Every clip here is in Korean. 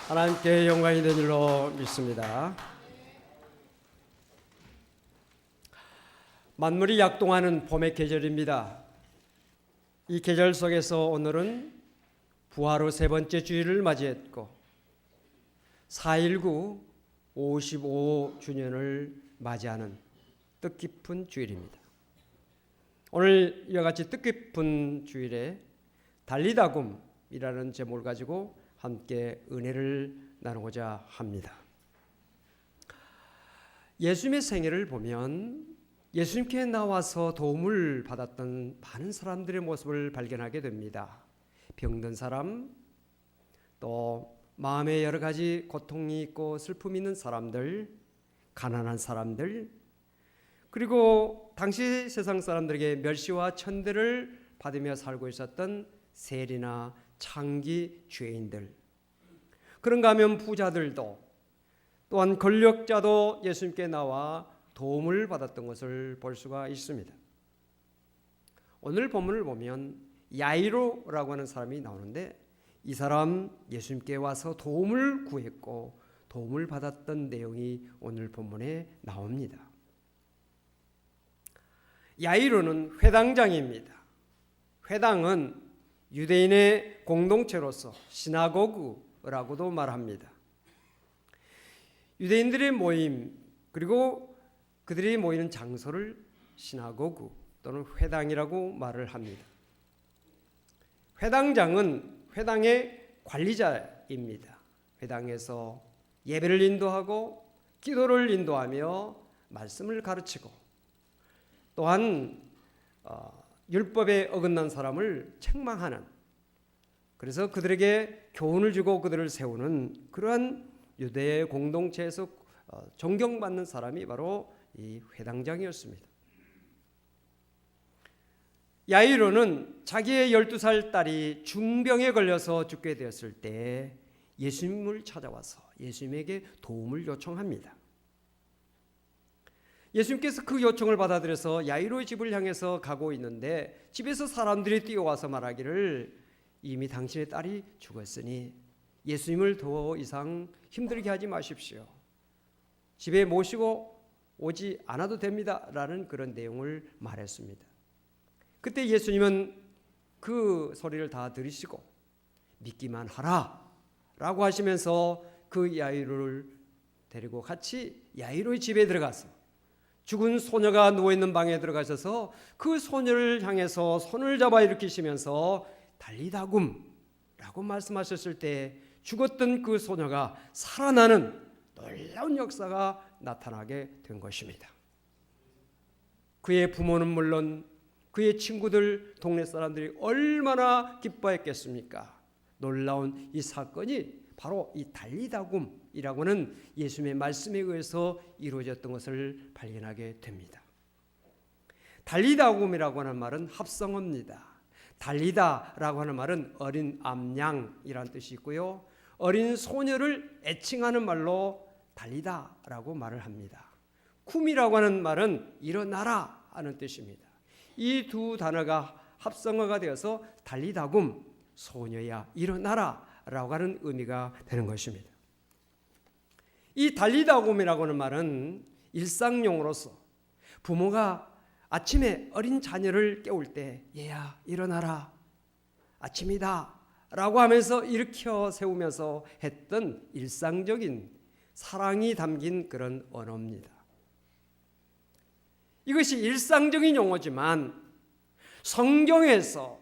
하나님께 영광이 된 줄로 믿습니다. 만물이 약동하는 봄의 계절입니다. 이 계절 속에서 오늘은 부활 후 세 번째 주일을 맞이했고 4.19 55주년을 맞이하는 뜻깊은 주일입니다. 오늘 이와 같이 뜻깊은 주일에 달리다굼이라는 제목을 가지고 함께 은혜를 나누고자 합니다. 예수님의 생애를 보면 예수님께 나와서 도움을 받았던 많은 사람들의 모습을 발견하게 됩니다. 병든 사람, 또 마음에 여러 가지 고통이 있고 슬픔이 있는 사람들, 가난한 사람들, 그리고 당시 세상 사람들에게 멸시와 천대를 받으며 살고 있었던 세리나 창기 죄인들, 그런가 하면 부자들도 또한 권력자도 예수님께 나와 도움을 받았던 것을 볼 수가 있습니다. 오늘 본문을 보면 야이로라고 하는 사람이 나오는데 이 사람 예수님께 와서 도움을 구했고 도움을 받았던 내용이 오늘 본문에 나옵니다. 야이로는 회당장입니다. 회당은 유대인의 공동체로서 시나고그라고도 말합니다. 유대인들의 모임 그리고 그들이 모이는 장소를 시나고그 또는 회당이라고 말을 합니다. 회당장은 회당의 관리자입니다. 회당에서 예배를 인도하고 기도를 인도하며 말씀을 가르치고 또한 율법에 어긋난 사람을 책망하는, 그래서 그들에게 교훈을 주고 그들을 세우는 그러한 유대의 공동체에서 존경받는 사람이 바로 이 회당장이었습니다. 야이로는 자기의 12살 딸이 중병에 걸려서 죽게 되었을 때 예수님을 찾아와서 예수님에게 도움을 요청합니다. 예수님께서 그 요청을 받아들여서 야이로의 집을 향해서 가고 있는데 집에서 사람들이 뛰어와서 말하기를 이미 당신의 딸이 죽었으니 예수님을 더 이상 힘들게 하지 마십시오. 집에 모시고 오지 않아도 됩니다. 라는 그런 내용을 말했습니다. 그때 예수님은 그 소리를 다 들으시고 믿기만 하라 라고 하시면서 그 야이로를 데리고 같이 야이로의 집에 들어가서 죽은 소녀가 누워있는 방에 들어가셔서 그 소녀를 향해서 손을 잡아 일으키시면서 달리다굼라고 말씀하셨을 때 죽었던 그 소녀가 살아나는 놀라운 역사가 나타나게 된 것입니다. 그의 부모는 물론 그의 친구들, 동네 사람들이 얼마나 기뻐했겠습니까? 놀라운 이 사건이 바로 이 달리다굼이라고 하는 예수님의 말씀에 의해서 이루어졌던 것을 발견하게 됩니다. 달리다굼이라고 하는 말은 합성어입니다. 달리다라고 하는 말은 어린 암양이라는 뜻이 있고요. 어린 소녀를 애칭하는 말로 달리다라고 말을 합니다. 쿰이라고 하는 말은 일어나라 하는 뜻입니다. 이 두 단어가 합성어가 되어서 달리다굼, 소녀야 일어나라 라고 하는 의미가 되는 것입니다. 이 달리다굼이라고 하는 말은 일상용어로서 부모가 아침에 어린 자녀를 깨울 때 얘야 일어나라 아침이다 라고 하면서 일으켜 세우면서 했던 일상적인 사랑이 담긴 그런 언어입니다. 이것이 일상적인 용어지만 성경에서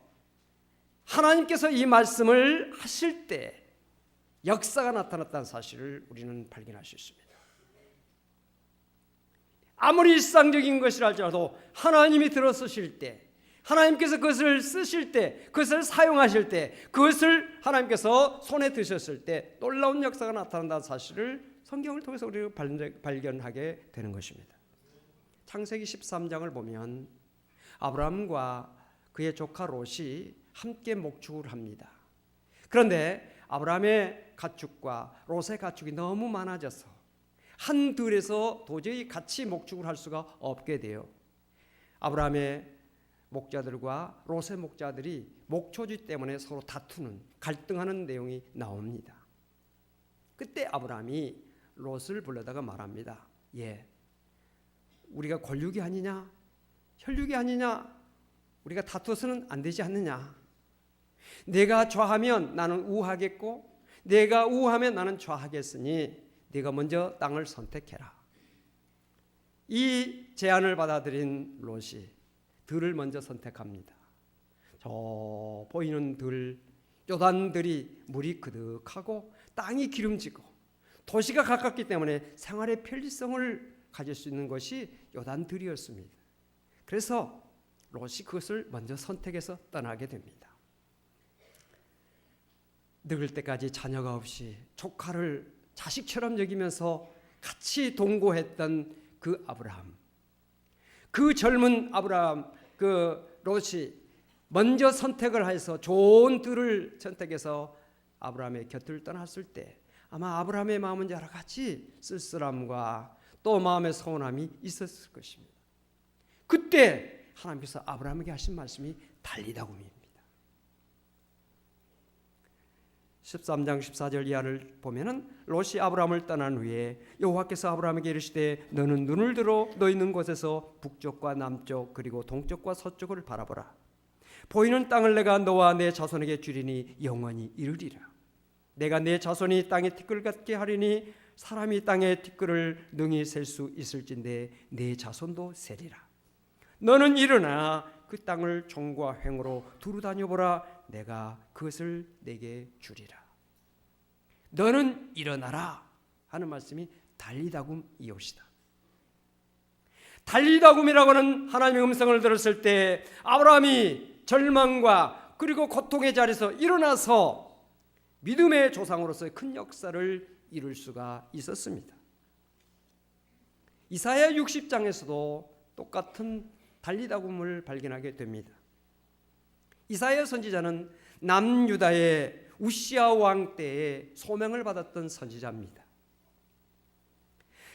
하나님께서 이 말씀을 하실 때 역사가 나타났다는 사실을 우리는 발견할 수 있습니다. 아무리 일상적인 것이라 할지라도 하나님이 들어서실 때, 하나님께서 그것을 쓰실 때, 그것을 사용하실 때, 그것을 하나님께서 손에 드셨을 때 놀라운 역사가 나타난다는 사실을 성경을 통해서 우리가 발견하게 되는 것입니다. 창세기 13장을 보면 아브라함과 그의 조카 롯이 함께 목축을 합니다. 그런데 아브라함의 가축과 롯의 가축이 너무 많아져서 한 들에서 도저히 같이 목축을 할 수가 없게 돼요. 아브라함의 목자들과 롯의 목자들이 목초지 때문에 서로 다투는 갈등하는 내용이 나옵니다. 그때 아브라함이 롯을 불러다가 말합니다. 우리가 권육이 아니냐? 혈육이 아니냐? 우리가 다투어서는 안 되지 않느냐? 내가 좌하면 나는 우하겠고 내가 우하면 나는 좌하겠으니 네가 먼저 땅을 선택해라. 이 제안을 받아들인 롯이 들을 먼저 선택합니다. 저 보이는 들, 요단들이 물이 그득하고 땅이 기름지고 도시가 가깝기 때문에 생활의 편리성을 가질 수 있는 것이 요단들이었습니다. 그래서 롯이 그것을 먼저 선택해서 떠나게 됩니다. 늙을 때까지 자녀가 없이 조카를 자식처럼 여기면서 같이 동거했던 그 아브라함, 그 젊은 아브라함, 그 롯이 먼저 선택을 해서 좋은 들을 선택해서 아브라함의 곁을 떠났을 때 아마 아브라함의 마음은 여러 가지 쓸쓸함과 또 마음의 서운함이 있었을 것입니다. 그때 하나님께서 아브라함에게 하신 말씀이 달리다굼입니다. 13장 14절 이하를 보면은 롯이 아브라함을 떠난 후에 여호와께서 아브라함에게 이르시되 너는 눈을 들어 너 있는 곳에서 북쪽과 남쪽 그리고 동쪽과 서쪽을 바라보라. 보이는 땅을 내가 너와 내 자손에게 주리니 영원히 이르리라. 내가 내 자손이 땅의 티끌 같게 하리니 사람이 땅의 티끌을 능히 셀 수 있을진데 내 자손도 세리라. 너는 일어나 그 땅을 종과 횡으로 두루 다녀보라. 내가 그것을 내게 주리라. 너는 일어나라 하는 말씀이 달리다굼이옵시다. 달리다굼이라고 하는 하나님의 음성을 들었을 때 아브라함이 절망과 그리고 고통의 자리에서 일어나서 믿음의 조상으로서의 큰 역사를 이룰 수가 있었습니다. 이사야 60장에서도 똑같은 달리다굼을 발견하게 됩니다. 이사야 선지자는 남유다의 우시아 왕 때에 소명을 받았던 선지자입니다.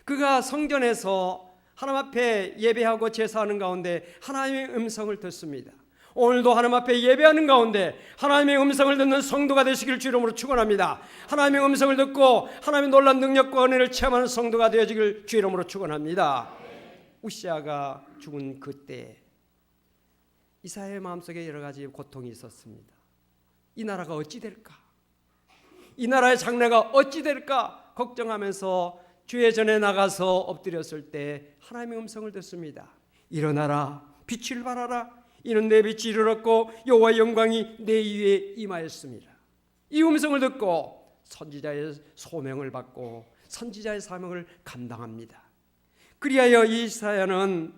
그가 성전에서 하나님 앞에 예배하고 제사하는 가운데 하나님의 음성을 듣습니다. 오늘도 하나님 앞에 예배하는 가운데 하나님의 음성을 듣는 성도가 되시길 주 이름으로 축원합니다. 하나님의 음성을 듣고 하나님의 놀라운 능력과 은혜를 체험하는 성도가 되어지길 주 이름으로 축원합니다. 우시아가 죽은 그때 이사야의 마음속에 여러 가지 고통이 있었습니다. 이 나라가 어찌 될까? 이 나라의 장래가 어찌 될까? 걱정하면서 주의 전에 나가서 엎드렸을 때 하나님의 음성을 듣습니다. 일어나라, 빛을 발하라. 이는 내 빛이 이르렀고 여호와의 영광이 내 위에 임하였습니다. 이 음성을 듣고 선지자의 소명을 받고 선지자의 사명을 감당합니다. 그리하여 이사야는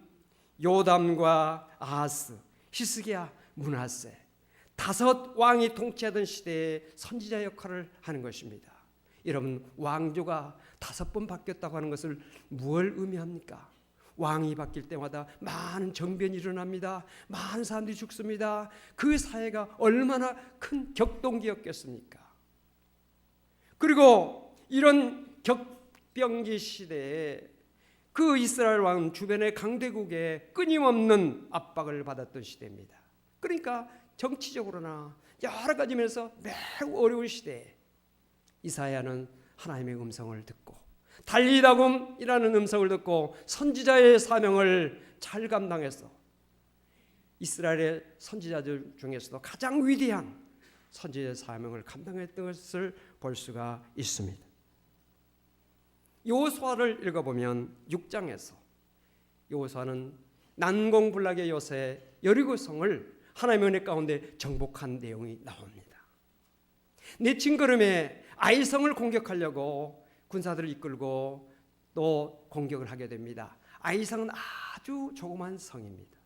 요담과 아하스, 히스기야, 므낫세 5 왕이 통치하던 시대에 선지자 역할을 하는 것입니다. 여러분, 왕조가 5번 바뀌었다고 하는 것을 무엇을 의미합니까? 왕이 바뀔 때마다 많은 정변이 일어납니다. 많은 사람들이 죽습니다. 그 사회가 얼마나 큰 격동기였겠습니까? 그리고 이런 격병기 시대에 그 이스라엘 왕은 주변의 강대국에 끊임없는 압박을 받았던 시대입니다. 그러니까 정치적으로나 여러 가지 면에서 매우 어려운 시대에 이사야는 하나님의 음성을 듣고 달리다굼이라는 음성을 듣고 선지자의 사명을 잘 감당해서 이스라엘의 선지자들 중에서도 가장 위대한 선지자의 사명을 감당했던 것을 볼 수가 있습니다. 여호수아를 읽어보면 6장에서 여호수아는 난공불락의 요새 여리고성을 하나님의 은혜 가운데 정복한 내용이 나옵니다. 내친 걸음에 아이성을 공격하려고 군사들을 이끌고 또 공격을 하게 됩니다. 아이성은 아주 조그만 성입니다.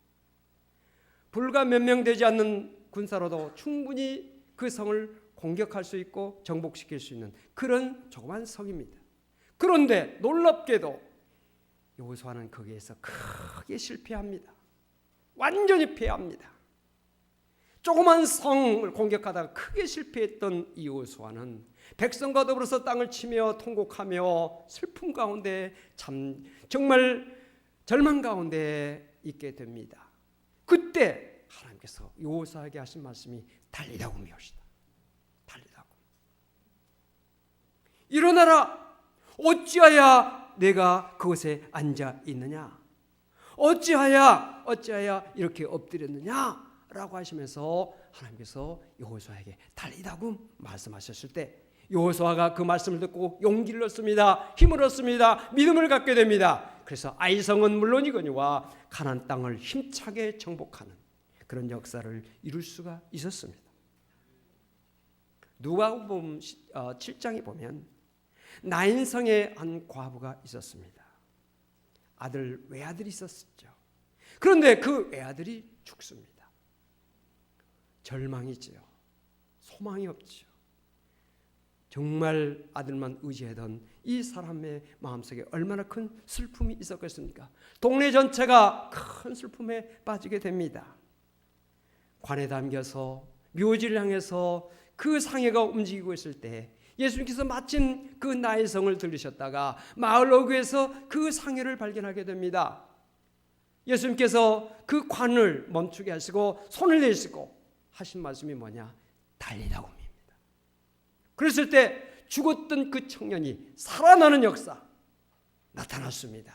불과 몇 명 되지 않는 군사로도 충분히 그 성을 공격할 수 있고 정복시킬 수 있는 그런 조그만 성입니다. 그런데 놀랍게도 여호수아는 거기에서 크게 실패합니다. 완전히 패합니다. 조그만 성을 공격하다가 크게 실패했던 이 여호수아는 백성과 더불어서 땅을 치며 통곡하며 슬픔 가운데 정말 절망 가운데 있게 됩니다. 그때 하나님께서 여호수아에게 하신 말씀이 달리다굼이옵시다. 달리다굼. 일어나라. 어찌하여 내가 그곳에 앉아 있느냐? 어찌하여 이렇게 엎드렸느냐? 라고 하시면서 하나님께서 여호수아에게 달리다고 말씀하셨을 때 여호수아가 그 말씀을 듣고 용기를 얻습니다. 힘을 얻습니다. 믿음을 갖게 됩니다. 그래서 아이성은 물론이거니와 가나안 땅을 힘차게 정복하는 그런 역사를 이룰 수가 있었습니다. 누가복음 7장에 보면 나인성의 한 과부가 있었습니다. 외아들이 있었죠. 그런데 그 외아들이 죽습니다. 절망이지요. 소망이 없지요. 정말 아들만 의지하던 이 사람의 마음속에 얼마나 큰 슬픔이 있었겠습니까? 동네 전체가 큰 슬픔에 빠지게 됩니다. 관에 담겨서 묘지를 향해서 그 상해가 움직이고 있을 때 예수님께서 마침 그 나인성을 들으셨다가 마을 어귀에서 그 상해를 발견하게 됩니다. 예수님께서 그 관을 멈추게 하시고 손을 내시고 하신 말씀이 뭐냐? 달리라고. 그랬을 때 죽었던 그 청년이 살아나는 역사 나타났습니다.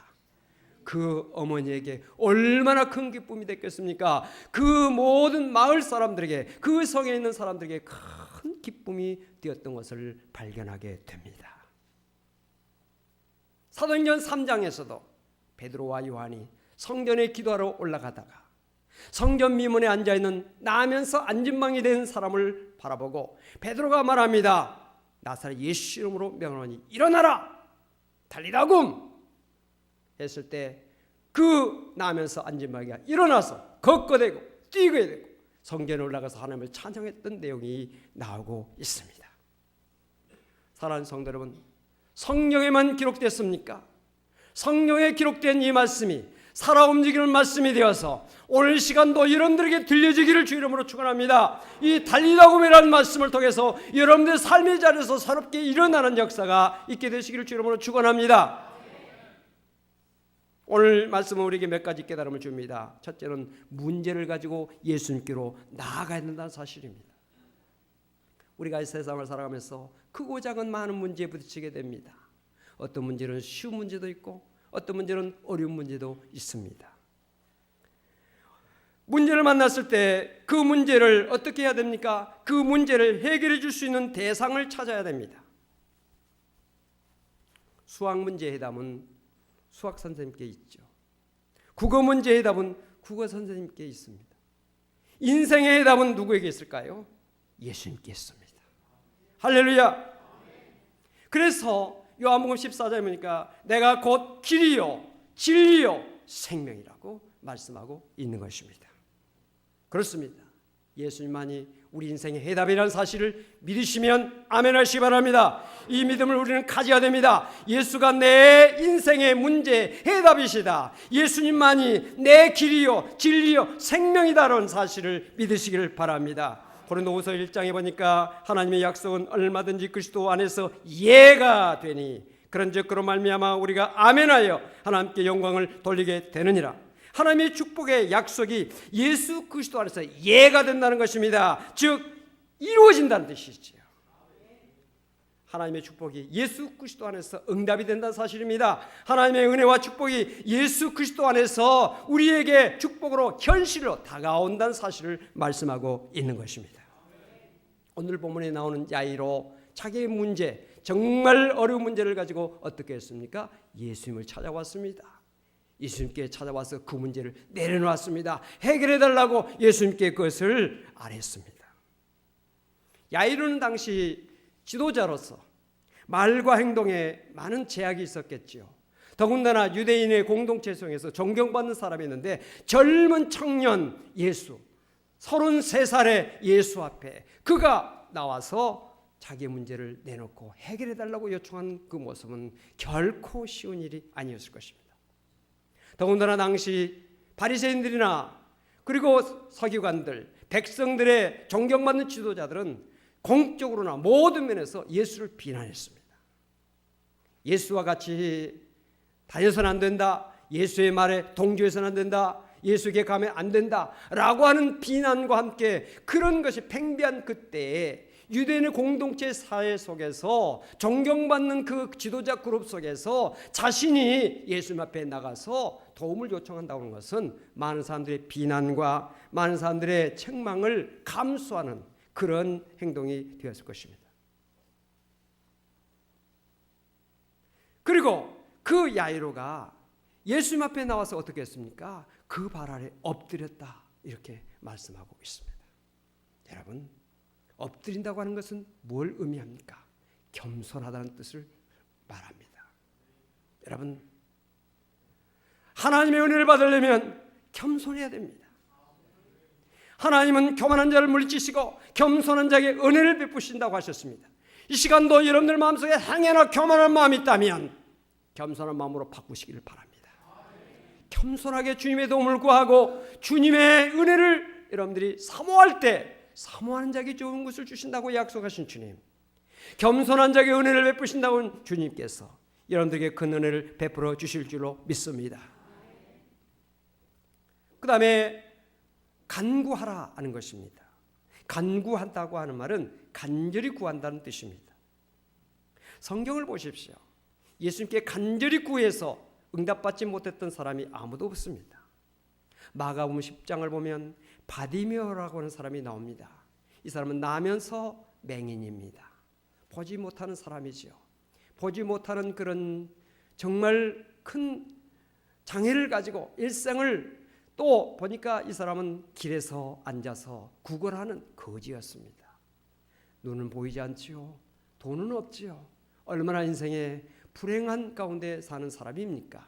그 어머니에게 얼마나 큰 기쁨이 됐겠습니까? 그 모든 마을 사람들에게, 그 성에 있는 사람들에게 큰 기쁨이 되었던 것을 발견하게 됩니다. 사도행전 3장에서도 베드로와 요한이 성전에 기도하러 올라가다가 성전 미문에 앉아있는 나면서 안진방이 된 사람을 바라보고 베드로가 말합니다. 나사렛 예수 이름으로 명하노니 일어나라 달리라굼 했을 때 그 나면서 안진방이가 일어나서 걷고대고 뛰고 되고 성전에 올라가서 하나님을 찬양했던 내용이 나오고 있습니다. 사랑하는 성도 여러분, 성경에만 기록됐습니까? 성경에 기록된 이 말씀이 살아 움직이는 말씀이 되어서 오늘 시간도 여러분들에게 들려지기를 주 이름으로 축원합니다. 이 달리다굼이라는 말씀을 통해서 여러분들 삶의 자리에서 새롭게 일어나는 역사가 있게 되시기를 주 이름으로 축원합니다. 오늘 말씀은 우리에게 몇 가지 깨달음을 줍니다. 첫째는 문제를 가지고 예수님께로 나아가야 된다는 사실입니다. 우리가 이 세상을 살아가면서 크고 작은 많은 문제에 부딪히게 됩니다. 어떤 문제는 쉬운 문제도 있고 어떤 문제는 어려운 문제도 있습니다. 문제를 만났을 때 그 문제를 어떻게 해야 됩니까? 그 문제를 해결해 줄 수 있는 대상을 찾아야 됩니다. 수학 문제의 해답은 수학 선생님께 있죠. 국어 문제의 해답은 국어 선생님께 있습니다. 인생의 해답은 누구에게 있을까요? 예수님께 있습니다. 할렐루야. 그래서 요한복음 14장에 보니까 내가 곧 길이요 진리요 생명이라고 말씀하고 있는 것입니다. 그렇습니다. 예수님만이 우리 인생의 해답이라는 사실을 믿으시면 아멘 하시기 바랍니다. 이 믿음을 우리는 가져야 됩니다. 예수가 내 인생의 문제 해답이시다. 예수님만이 내 길이요 진리요 생명이다라는 사실을 믿으시기를 바랍니다. 고린도후서 1장에 보니까 하나님의 약속은 얼마든지 그리스도 안에서 예가 되니 그런즉 그로 말미암아 우리가 아멘하여 하나님께 영광을 돌리게 되느니라. 하나님의 축복의 약속이 예수 그리스도 안에서 예가 된다는 것입니다. 즉 이루어진다는 뜻이지요. 하나님의 축복이 예수 그리스도 안에서 응답이 된다는 사실입니다. 하나님의 은혜와 축복이 예수 그리스도 안에서 우리에게 축복으로 현실로 다가온다는 사실을 말씀하고 있는 것입니다. 오늘 본문에 나오는 야이로 자기의 문제, 정말 어려운 문제를 가지고 어떻게 했습니까? 예수님을 찾아왔습니다. 예수님께 찾아와서 그 문제를 내려놓았습니다. 해결해달라고 예수님께 그것을 아뢰었습니다. 야이로는 당시 지도자로서 말과 행동에 많은 제약이 있었겠지요. 더군다나 유대인의 공동체 속에서 존경받는 사람이었는데 젊은 청년 예수 33살의 예수 앞에 그가 나와서 자기 문제를 내놓고 해결해달라고 요청한 그 모습은 결코 쉬운 일이 아니었을 것입니다. 더군다나 당시 바리새인들이나 그리고 서기관들, 백성들의 존경받는 지도자들은 공적으로나 모든 면에서 예수를 비난했습니다. 예수와 같이 다녀서는 안 된다. 예수의 말에 동조해서는 안 된다. 예수에게 가면 안 된다 라고 하는 비난과 함께 그런 것이 팽배한 그때에 유대인의 공동체 사회 속에서 존경받는 그 지도자 그룹 속에서 자신이 예수님 앞에 나가서 도움을 요청한다고 하는 것은 많은 사람들의 비난과 많은 사람들의 책망을 감수하는 그런 행동이 되었을 것입니다. 그리고 그 야이로가 예수님 앞에 나와서 어떻게 했습니까? 그 발 아래 엎드렸다 이렇게 말씀하고 있습니다. 여러분, 엎드린다고 하는 것은 뭘 의미합니까? 겸손하다는 뜻을 말합니다. 여러분, 하나님의 은혜를 받으려면 겸손해야 됩니다. 하나님은 교만한 자를 물리치시고 겸손한 자에게 은혜를 베푸신다고 하셨습니다. 이 시간도 여러분들 마음속에 행여나 교만한 마음이 있다면 겸손한 마음으로 바꾸시기를 바랍니다. 겸손하게 주님의 도움을 구하고 주님의 은혜를 여러분들이 사모할 때 사모하는 자에게 좋은 것을 주신다고 약속하신 주님, 겸손한 자에게 은혜를 베푸신다고 주님께서 여러분들에게 큰 은혜를 베풀어 주실 줄로 믿습니다. 그 다음에 간구하라 하는 것입니다. 간구한다고 하는 말은 간절히 구한다는 뜻입니다. 성경을 보십시오. 예수님께 간절히 구해서 응답받지 못했던 사람이 아무도 없습니다. 마가복음 10장을 보면 바디메오라고 하는 사람이 나옵니다. 이 사람은 나면서 맹인입니다. 보지 못하는 사람이죠. 보지 못하는 그런 정말 큰 장애를 가지고 일생을 또 보니까 이 사람은 길에서 앉아서 구걸하는 거지였습니다. 눈은 보이지 않지요. 돈은 없지요. 얼마나 인생에 불행한 가운데 사는 사람입니까?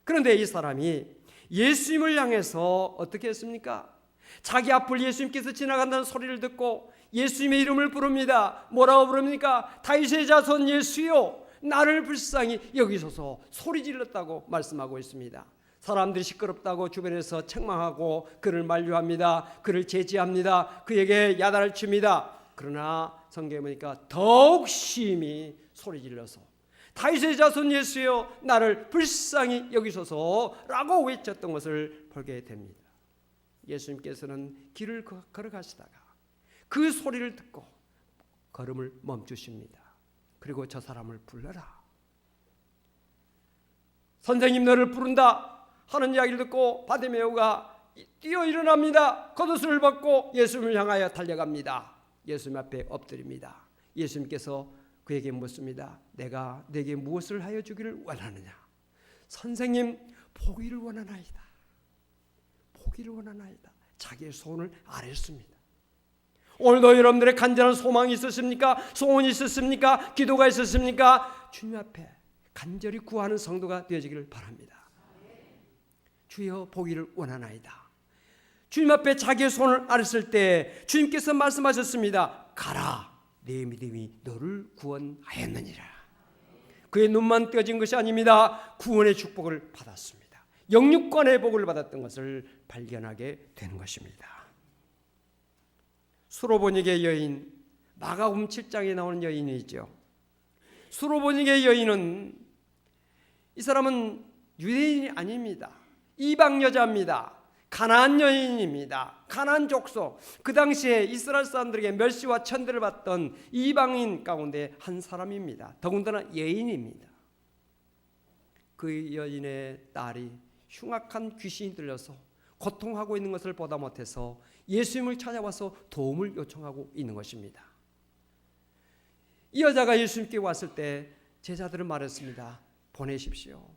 그런데 이 사람이 예수님을 향해서 어떻게 했습니까? 자기 앞을 예수님께서 지나간다는 소리를 듣고 예수님의 이름을 부릅니다. 뭐라고 부릅니까? 다윗의 자손 예수요, 나를 불쌍히 여기소서 소리 질렀다고 말씀하고 있습니다. 사람들이 시끄럽다고 주변에서 책망하고 그를 만류합니다. 그를 제지합니다. 그에게 야단을 칩니다. 그러나 성경에 보니까 더욱 심히 소리 질러서 다윗의 자손 예수여, 나를 불쌍히 여기소서라고 외쳤던 것을 보게 됩니다. 예수님께서는 길을 걸어가시다가 그 소리를 듣고 걸음을 멈추십니다. 그리고 저 사람을 불러라. 선생님, 너를 부른다 하는 이야기를 듣고 바디메오가 뛰어 일어납니다. 겉옷을 벗고 예수님을 향하여 달려갑니다. 예수님 앞에 엎드립니다. 예수님께서 그에게 묻습니다. 내가 네게 무엇을 하여 주기를 원하느냐? 선생님, 보기를 원하나이다. 보기를 원하나이다. 자기의 소원을 아뢰었습니다. 오늘도 여러분들의 간절한 소망이 있으십니까? 소원이 있으십니까? 기도가 있으십니까? 주님 앞에 간절히 구하는 성도가 되어지기를 바랍니다. 주여, 보기를 원하나이다. 주님 앞에 자기의 소원을 아뢰었을 때 주님께서 말씀하셨습니다. 가라, 내 믿음이 너를 구원하였느니라. 그의 눈만 떼어진 것이 아닙니다. 구원의 축복을 받았습니다. 영육간의 복을 받았던 것을 발견하게 되는 것입니다. 수로보닉의 여인, 마가복음 7장에 나오는 여인이죠. 수로보닉의 여인은, 이 사람은 유대인이 아닙니다. 이방 여자입니다. 가나안 여인입니다. 가나안 족속, 그 당시에 이스라엘 사람들에게 멸시와 천대를 받던 이방인 가운데 한 사람입니다. 더군다나 여인입니다. 그 여인의 딸이 흉악한 귀신이 들려서 고통하고 있는 것을 보다 못해서 예수님을 찾아와서 도움을 요청하고 있는 것입니다. 이 여자가 예수님께 왔을 때 제자들은 말했습니다. 보내십시오.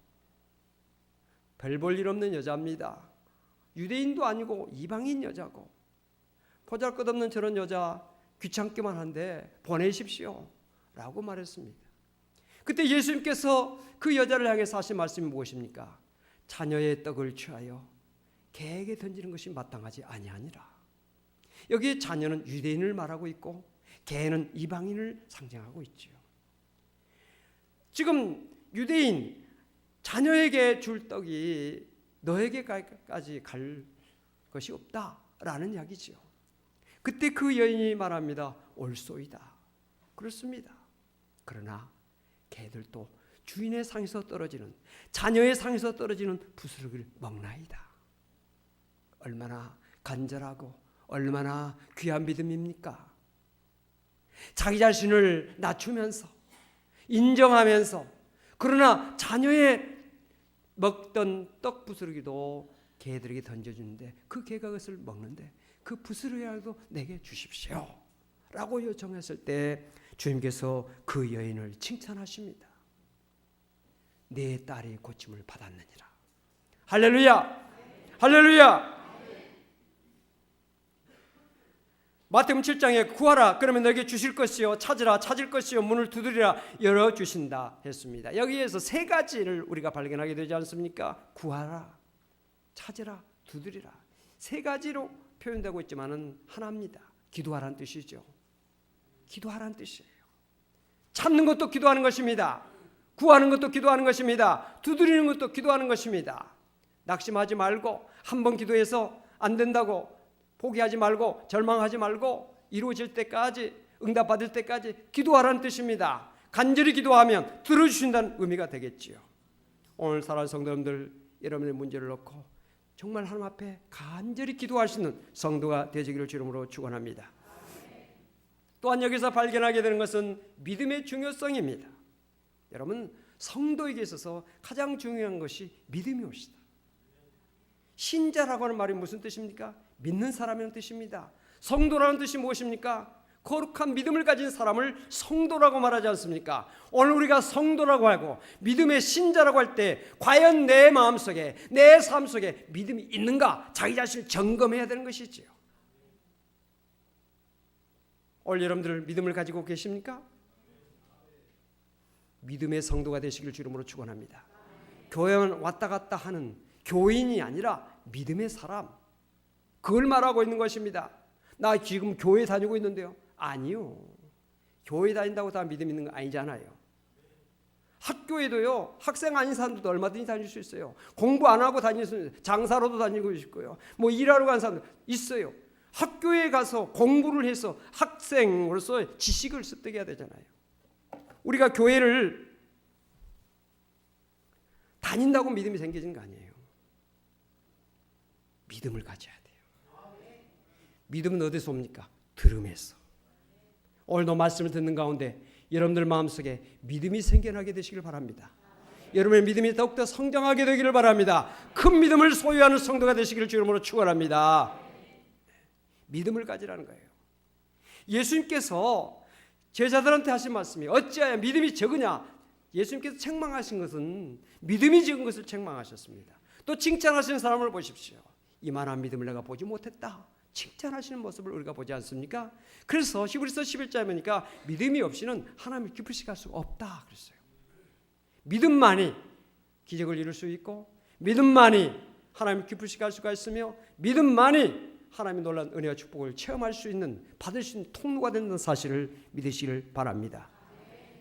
별 볼 일 없는 여자입니다. 유대인도 아니고 이방인 여자고 보잘것없는 저런 여자 귀찮기만 한데 보내십시오 라고 말했습니다. 그때 예수님께서 그 여자를 향해서 하신 말씀이 무엇입니까? 자녀의 떡을 취하여 개에게 던지는 것이 마땅하지 아니하니라. 여기에 자녀는 유대인을 말하고 있고 개는 이방인을 상징하고 있지요. 지금 유대인 자녀에게 줄 떡이 너에게까지 갈 것이 없다라는 이야기죠. 그때 그 여인이 말합니다. 옳소이다. 그렇습니다. 그러나 개들도 주인의 상에서 떨어지는, 자녀의 상에서 떨어지는 부스러기를 먹나이다. 얼마나 간절하고 얼마나 귀한 믿음입니까? 자기 자신을 낮추면서 인정하면서, 그러나 자녀의 먹던 떡 부스러기도 개들에게 던져주는데 그 개가 그것을 먹는데 그 부스러기라도 내게 주십시오 라고 요청했을 때 주님께서 그 여인을 칭찬하십니다. 내 딸이 고침을 받았느니라. 할렐루야, 할렐루야. 마태복음 7장에 구하라 그러면 너에게 주실 것이요, 찾으라 찾을 것이요, 문을 두드리라 열어주신다 했습니다. 여기에서 세 가지를 우리가 발견하게 되지 않습니까? 구하라, 찾으라, 두드리라. 세 가지로 표현되고 있지만은 하나입니다. 기도하라는 뜻이죠. 기도하라는 뜻이에요. 찾는 것도 기도하는 것입니다. 구하는 것도 기도하는 것입니다. 두드리는 것도 기도하는 것입니다. 낙심하지 말고, 한번 기도해서 안 된다고 포기하지 말고, 절망하지 말고, 이루어질 때까지, 응답받을 때까지 기도하라는 뜻입니다. 간절히 기도하면 들어주신다는 의미가 되겠지요. 오늘 사랑하는 성도 여러분들, 여러분의 문제를 놓고 정말 하나님 앞에 간절히 기도할 수 있는 성도가 되시기를 주름으로 축원합니다. 또한 여기서 발견하게 되는 것은 믿음의 중요성입니다. 여러분, 성도에게 있어서 가장 중요한 것이 믿음이옵시다. 신자라고 하는 말이 무슨 뜻입니까? 믿는 사람이라는 뜻입니다. 성도라는 뜻이 무엇입니까? 거룩한 믿음을 가진 사람을 성도라고 말하지 않습니까? 오늘 우리가 성도라고 하고 믿음의 신자라고 할 때 과연 내 마음속에, 내 삶 속에 믿음이 있는가? 자기 자신을 점검해야 되는 것이지요. 오늘 여러분들 믿음을 가지고 계십니까? 믿음의 성도가 되시길 주름으로 축원합니다. 교회만 왔다 갔다 하는 교인이 아니라 믿음의 사람, 그걸 말하고 있는 것입니다. 나 지금 교회 다니고 있는데요. 아니요. 교회 다닌다고 다 믿음 있는 거 아니잖아요. 학교에도요, 학생 아닌 사람들도 얼마든지 다닐 수 있어요. 공부 안 하고 다닐 수 있어요. 장사로도 다니고 있고요. 뭐 일하러 간 사람들 있어요. 학교에 가서 공부를 해서 학생으로서 지식을 습득해야 되잖아요. 우리가 교회를 다닌다고 믿음이 생기는 거 아니에요. 믿음을 가져야 돼요. 믿음은 어디서 옵니까? 들음에서. 오늘도 말씀을 듣는 가운데 여러분들 마음속에 믿음이 생겨나게 되시길 바랍니다. 여러분의 믿음이 더욱더 성장하게 되기를 바랍니다. 큰 믿음을 소유하는 성도가 되시기를 주님으로 축원합니다. 믿음을 가지라는 거예요. 예수님께서 제자들한테 하신 말씀이 어찌하여 믿음이 적으냐? 예수님께서 책망하신 것은 믿음이 적은 것을 책망하셨습니다. 또 칭찬하시는 사람을 보십시오. 이만한 믿음을 내가 보지 못했다. 칭찬하시는 모습을 우리가 보지 않습니까? 그래서 히브리서 11장에 보니까 믿음이 없이는 하나님을 기쁘시게 할 수가 없다 그랬어요. 믿음만이 기적을 이룰 수 있고, 믿음만이 하나님을 기쁘시게 할 수가 있으며, 믿음만이 하나님의 놀라운 은혜와 축복을 체험할 수 있는, 받을 수 있는 통로가 된다는 사실을 믿으시길 바랍니다.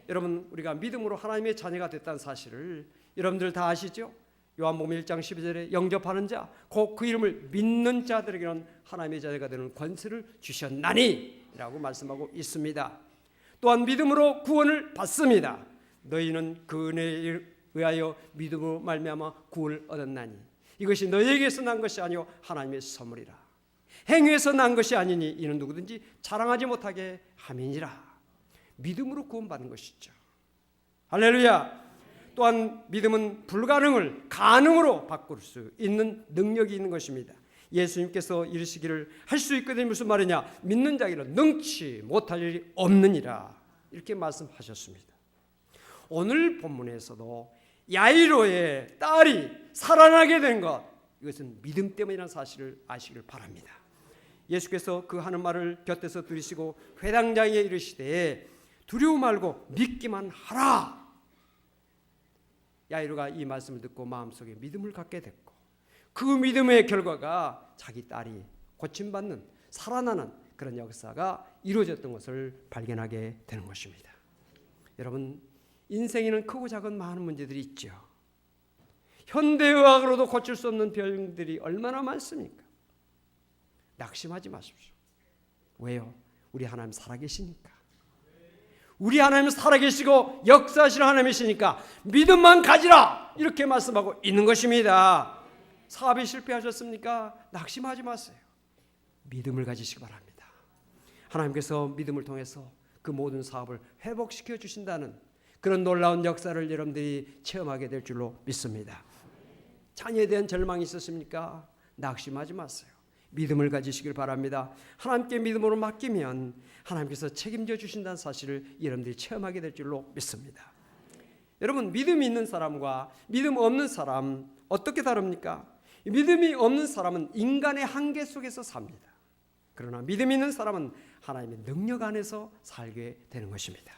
여러분, 우리가 믿음으로 하나님의 자녀가 됐다는 사실을 여러분들 다 아시죠? 요한복음 1장 12절에 영접하는 자, 곧 그 이름을 믿는 자들에게는 하나님의 자녀가 되는 권세를 주셨나니 라고 말씀하고 있습니다. 또한 믿음으로 구원을 받습니다. 너희는 그 은혜에 의하여 믿음으로 말미암아 구원을 얻었나니 이것이 너희에게서 난 것이 아니요 하나님의 선물이라. 행위에서 난 것이 아니니 이는 누구든지 자랑하지 못하게 함이니라. 믿음으로 구원받은 것이죠. 할렐루야. 또한 믿음은 불가능을 가능으로 바꿀 수 있는 능력이 있는 것입니다. 예수님께서 이르시기를 할 수 있거든 무슨 말이냐? 믿는 자에게는 능치 못할 일이 없느니라. 이렇게 말씀하셨습니다. 오늘 본문에서도 야이로의 딸이 살아나게 된 것, 이것은 믿음 때문이라는 사실을 아시길 바랍니다. 예수께서 그 하는 말을 곁에서 들으시고 회당장에 이르시되 두려워 말고 믿기만 하라. 야이로가 이 말씀을 듣고 마음속에 믿음을 갖게 됐고, 그 믿음의 결과가 자기 딸이 고침받는, 살아나는 그런 역사가 이루어졌던 것을 발견하게 되는 것입니다. 여러분, 인생에는 크고 작은 많은 문제들이 있죠. 현대의학으로도 고칠 수 없는 병들이 얼마나 많습니까? 낙심하지 마십시오. 왜요? 우리 하나님 살아계시니까. 우리 하나님 살아계시고 역사하시는 하나님이시니까 믿음만 가지라 이렇게 말씀하고 있는 것입니다. 사업이 실패하셨습니까? 낙심하지 마세요. 믿음을 가지시기 바랍니다. 하나님께서 믿음을 통해서 그 모든 사업을 회복시켜 주신다는 그런 놀라운 역사를 여러분들이 체험하게 될 줄로 믿습니다. 자녀에 대한 절망이 있었습니까? 낙심하지 마세요. 믿음을 가지시길 바랍니다. 하나님께 믿음으로 맡기면 하나님께서 책임져 주신다는 사실을 여러분들이 체험하게 될 줄로 믿습니다. 여러분, 믿음이 있는 사람과 믿음 없는 사람 어떻게 다릅니까? 믿음이 없는 사람은 인간의 한계 속에서 sab니다. 그러나 믿음 있는 사람은 하나님의 능력 안에서 살게 되는 것입니다.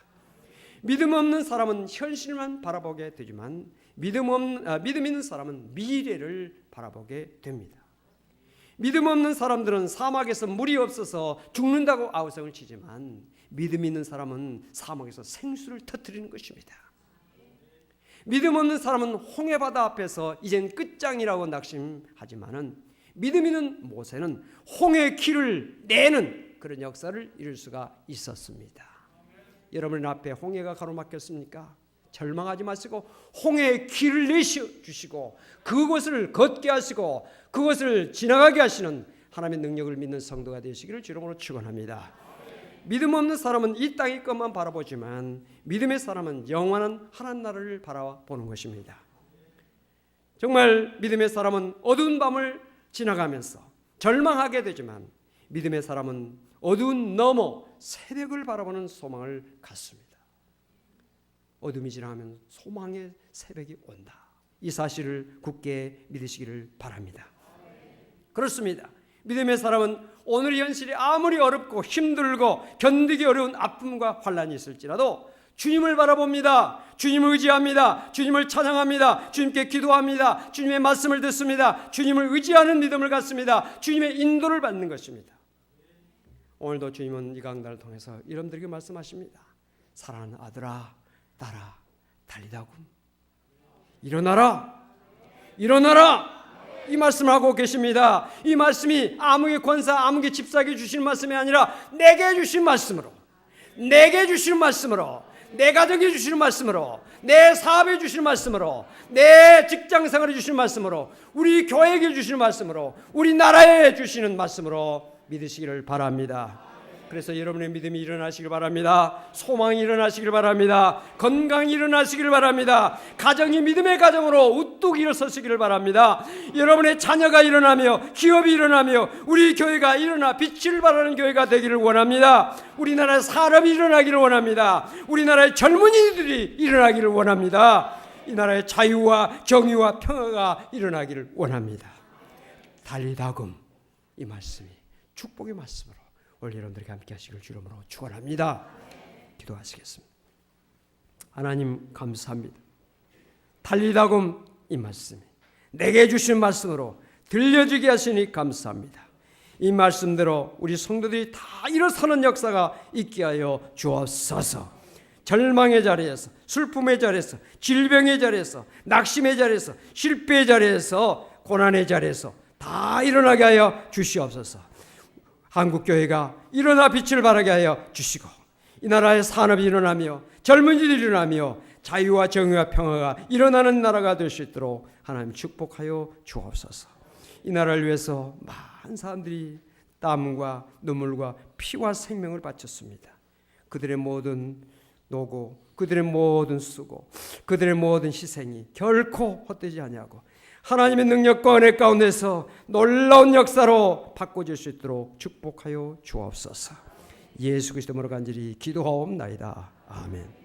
믿음 없는 사람은 현실만 바라보게 되지만 믿음 있는 사람은 미래를 바라보게 됩니다. 믿음 없는 사람들은 사막에서 물이 없어서 죽는다고 아우성을 치지만 믿음 있는 사람은 사막에서 생수를 터뜨리는 것입니다. 믿음 없는 사람은 홍해바다 앞에서 이젠 끝장이라고 낙심하지만은 믿음 있는 모세는 홍해의 길을 내는 그런 역사를 이룰 수가 있었습니다. 여러분 앞에 홍해가 가로막혔습니까? 절망하지 마시고 홍해의 길을 내주시고 그것을 걷게 하시고 그것을 지나가게 하시는 하나님의 능력을 믿는 성도가 되시기를 주름으로 축원합니다. 믿음 없는 사람은 이 땅의 것만 바라보지만 믿음의 사람은 영원한 하나님 나라를 바라보는 것입니다. 정말 믿음의 사람은 어두운 밤을 지나가면서 절망하게 되지만 믿음의 사람은 어두운 너머 새벽을 바라보는 소망을 갖습니다. 어둠이 지나가면 소망의 새벽이 온다. 이 사실을 굳게 믿으시기를 바랍니다. 그렇습니다. 믿음의 사람은 오늘 현실이 아무리 어렵고 힘들고 견디기 어려운 아픔과 환난이 있을지라도 주님을 바라봅니다. 주님을 의지합니다. 주님을 찬양합니다. 주님께 기도합니다. 주님의 말씀을 듣습니다. 주님을 의지하는 믿음을 갖습니다. 주님의 인도를 받는 것입니다. 오늘도 주님은 이 강단을 통해서 여러분들에게 말씀하십니다. 사랑하는 아들아, 딸아, 달리다군. 일어나라. 일어나라. 이 말씀을 하고 계십니다. 이 말씀이 아무개 권사, 아무개 집사에게 주신 말씀이 아니라 내게 주신 말씀으로, 내게 주신 말씀으로, 내 가정에 주시는 말씀으로, 내 사업에 주시는 말씀으로, 내 직장생활에 주시는 말씀으로, 우리 교회에 주시는 말씀으로, 우리 나라에 주시는 말씀으로 믿으시기를 바랍니다. 그래서 여러분의 믿음이 일어나시길 바랍니다. 소망이 일어나시길 바랍니다. 건강이 일어나시길 바랍니다. 가정이 믿음의 가정으로 우뚝 일어서시기를 바랍니다. 여러분의 자녀가 일어나며 기업이 일어나며 우리 교회가 일어나 빛을 발하는 교회가 되기를 원합니다. 우리나라의 산업이 일어나기를 원합니다. 우리나라의 젊은이들이 일어나기를 원합니다. 이 나라의 자유와 정의와 평화가 일어나기를 원합니다. 달리다금 이 말씀이 축복의 말씀으로 오늘 여러분들에게 함께 하시길 주름으로 축원합니다. 기도하시겠습니다. 하나님 감사합니다. 달리다금 이 말씀이 내게 주신 말씀으로 들려지게 하시니 감사합니다. 이 말씀대로 우리 성도들이 다 일어서는 역사가 있게 하여 주옵소서. 절망의 자리에서, 슬픔의 자리에서, 질병의 자리에서, 낙심의 자리에서, 실패의 자리에서, 고난의 자리에서 다 일어나게 하여 주시옵소서. 한국교회가 일어나 빛을 발하게 하여 주시고 이 나라의 산업이 일어나며 젊은이들이 일어나며 자유와 정의와 평화가 일어나는 나라가 될 수 있도록 하나님 축복하여 주옵소서. 이 나라를 위해서 많은 사람들이 땀과 눈물과 피와 생명을 바쳤습니다. 그들의 모든 노고, 그들의 모든 수고, 그들의 모든 희생이 결코 헛되지 아니하고 하나님의 능력과 은혜 가운데서 놀라운 역사로 바꿔줄 수 있도록 축복하여 주옵소서. 예수 그리스도 이름으로 간절히 기도하옵나이다. 아멘.